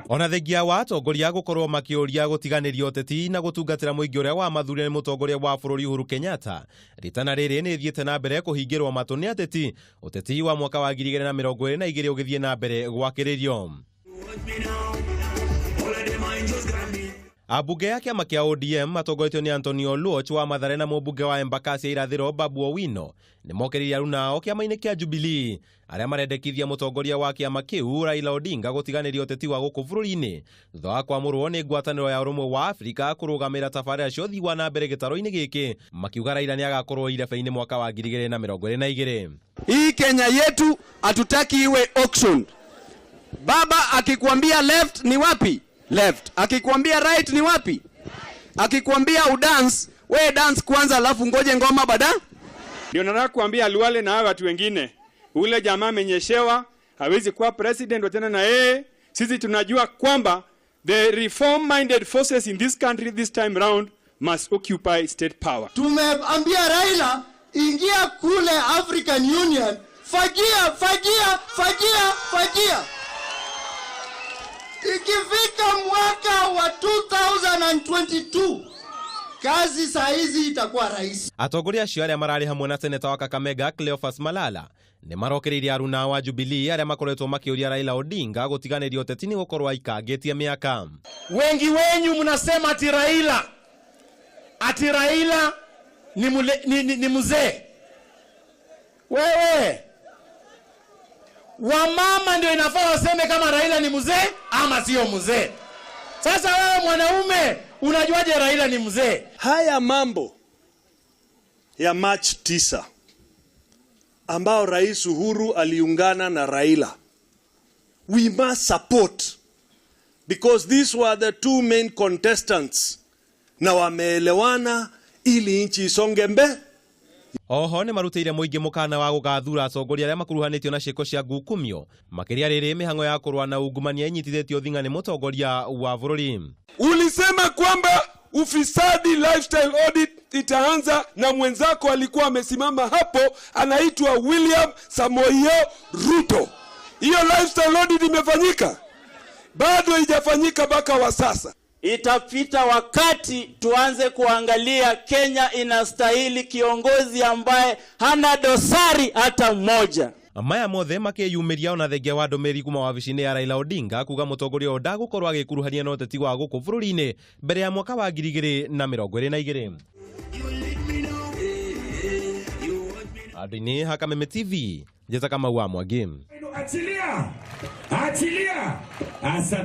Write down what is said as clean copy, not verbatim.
Ona thengia wa atongoria gukorwo makiuria gutiganiria uteti na gutungatira muingi uria wa mathurire ni mutongoria wa bururi Uhuru Kenyatta, ritana riri ni thiete na mbere kuhingirwo matu ni ateti uteti wa mwaka wa 2022 ugithie na mbere gwakiririo. Ambunge ya kiama kia ODM atongoretio ni Antonio Luoch wa Mathare na mubunge wa Embakasi ya irathiro Babu Owino ni mokeririe runao kiama-ini kia Jubilee aria marendekithia mutongoria wa kiama kiu Raila Odinga gutiganiria uteti wa guku bururi-ini thutha wa kwamurwo ni ngwataniro ya urumwe wa Afrika kurugamira tabarira cia uthii wa na mbere gitaro-ini giki, makiuga Raila ni agakorwo irebe-ini mwaka wa 2022. Hii Kenya yetu hatutaki iwe auction. Baba akikwambia left ni wapi? Left. Akikwambia right ni wapi? Akikwambia udance, we dance kwanza alafu ngoje ngoma baada. Ndio nataka kuambia Liwale na watu wengine, ule jamaa amenyeshewa, hawezi kuwa president tena na yeye. Sisi tunajua kwamba the reform minded forces in this country this time round must occupy state power. Tumeambia Raila ingia kule African Union, fagia. Ikifika mwaka wa 2022 kazi saizi itakuwa rahisi. Atongoria acio aria marari hamwe na seneta wa Kakamega Cleophas Malala ni marokeririe aruna wa Jubilee aria makoretwo makiuria Raila Odinga gutiganiria utetini gukorwo aikangitie miaka. Wengi wenyu mnasema ati Raila ni mzee. Wewe wamama ndio inafaa waseme kama Raila ni mzee ama sio mzee. Sasa wewe mwanaume unajuaje Raila ni mzee? Haya mambo ya March 9 ambao Rais Uhuru aliungana na Raila, we must support because these were the two main contestants na wameelewana ili nchi isonge mbele. Oho ni marutire muingi mukana wa gugathura atongoria aria makuruhanitio na ciiko cia ngukumio makiria riri mihango ya kurwa na ungumania inyitithitio thinga ni mutongoria wa bururi. Ulisema kwamba ufisadi lifestyle audit itaanza na mwenzako alikuwa amesimama hapo anaitwa William Samoei Ruto. Hiyo lifestyle audit imefanyika? Bado haijafanyika mpaka wa sasa. Itapita wakati tuanze kuangalia Kenya inastahili kiongozi ambaye hana dosari hata mmoja. Maya mothe makiyumiria ona thengia wa ndomeri kuma wabici-ini ya Raila Odinga kuga mutongoria Odinga gukorwo agikuruhania na uteti wa guku bururi-ini mbere ya mwaka wa 2022. Adini Hakameme TV, Jeza kama wa Mwagim. Achilia.